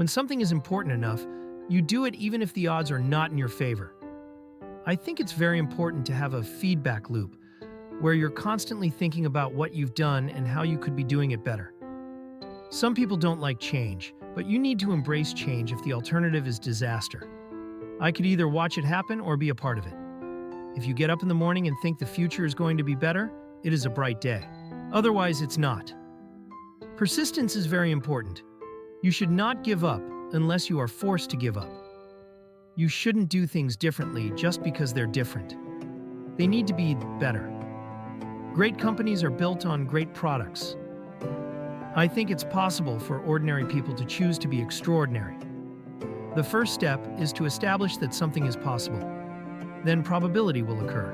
When something is important enough, you do it even if the odds are not in your favor. I think it's very important to have a feedback loop where you're constantly thinking about what you've done and how you could be doing it better. Some people don't like change, but you need to embrace change if the alternative is disaster. I could either watch it happen or be a part of it. If you get up in the morning and think the future is going to be better, it is a bright day. Otherwise, it's not. Persistence is very important. You should not give up unless you are forced to give up. You shouldn't do things differently just because they're different. They need to be better. Great companies are built on great products. I think it's possible for ordinary people to choose to be extraordinary. The first step is to establish that something is possible. Then probability will occur.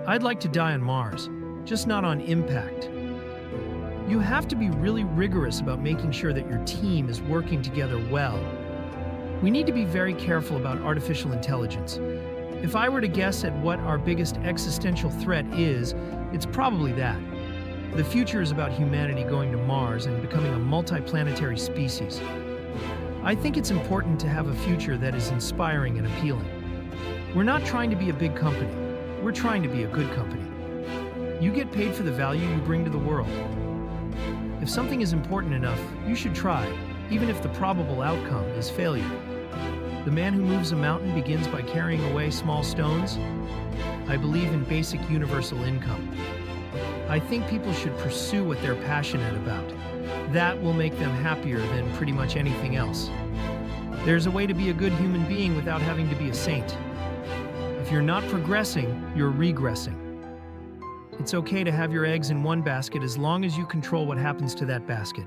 I'd like to die on Mars, just not on impact. You have to be really rigorous about making sure that your team is working together well. We need to be very careful about artificial intelligence. If I were to guess at what our biggest existential threat is, it's probably that. The future is about humanity going to Mars and becoming a multiplanetary species. I think it's important to have a future that is inspiring and appealing. We're not trying to be a big company. We're trying to be a good company. You get paid for the value you bring to the world. If something is important enough, you should try, even if the probable outcome is failure. The man who moves a mountain begins by carrying away small stones. I believe in basic universal income. I think people should pursue what they're passionate about. That will make them happier than pretty much anything else. There's a way to be a good human being without having to be a saint. If you're not progressing, you're regressing. It's okay to have your eggs in one basket as long as you control what happens to that basket.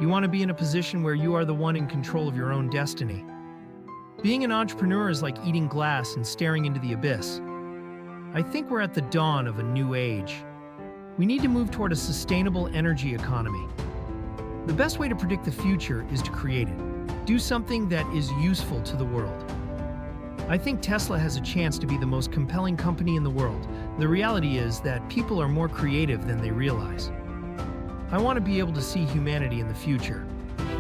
You want to be in a position where you are the one in control of your own destiny. Being an entrepreneur is like eating glass and staring into the abyss. I think we're at the dawn of a new age. We need to move toward a sustainable energy economy. The best way to predict the future is to create it. Do something that is useful to the world. I think Tesla has a chance to be the most compelling company in the world. The reality is that people are more creative than they realize. I want to be able to see humanity in the future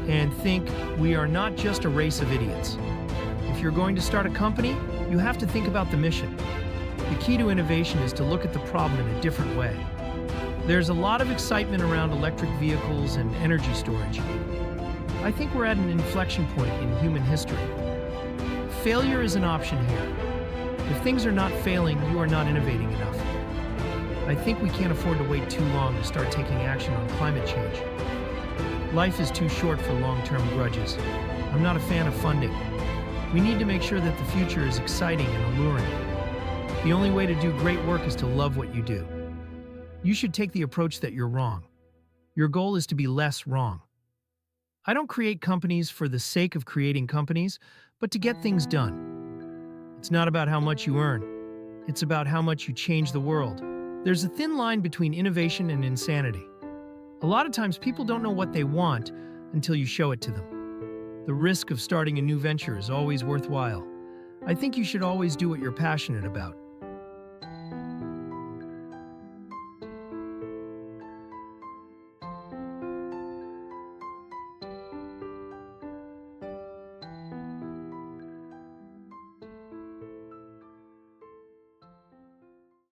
and think we are not just a race of idiots. If you're going to start a company, you have to think about the mission. The key to innovation is to look at the problem in a different way. There's a lot of excitement around electric vehicles and energy storage. I think we're at an inflection point in human history. Failure is an option here. If things are not failing, you are not innovating enough. I think we can't afford to wait too long to start taking action on climate change. Life is too short for long-term grudges. I'm not a fan of funding. We need to make sure that the future is exciting and alluring. The only way to do great work is to love what you do. You should take the approach that you're wrong. Your goal is to be less wrong. I don't create companies for the sake of creating companies, but to get things done. It's not about how much you earn. It's about how much you change the world. There's a thin line between innovation and insanity. A lot of times people don't know what they want until you show it to them. The risk of starting a new venture is always worthwhile. I think you should always do what you're passionate about.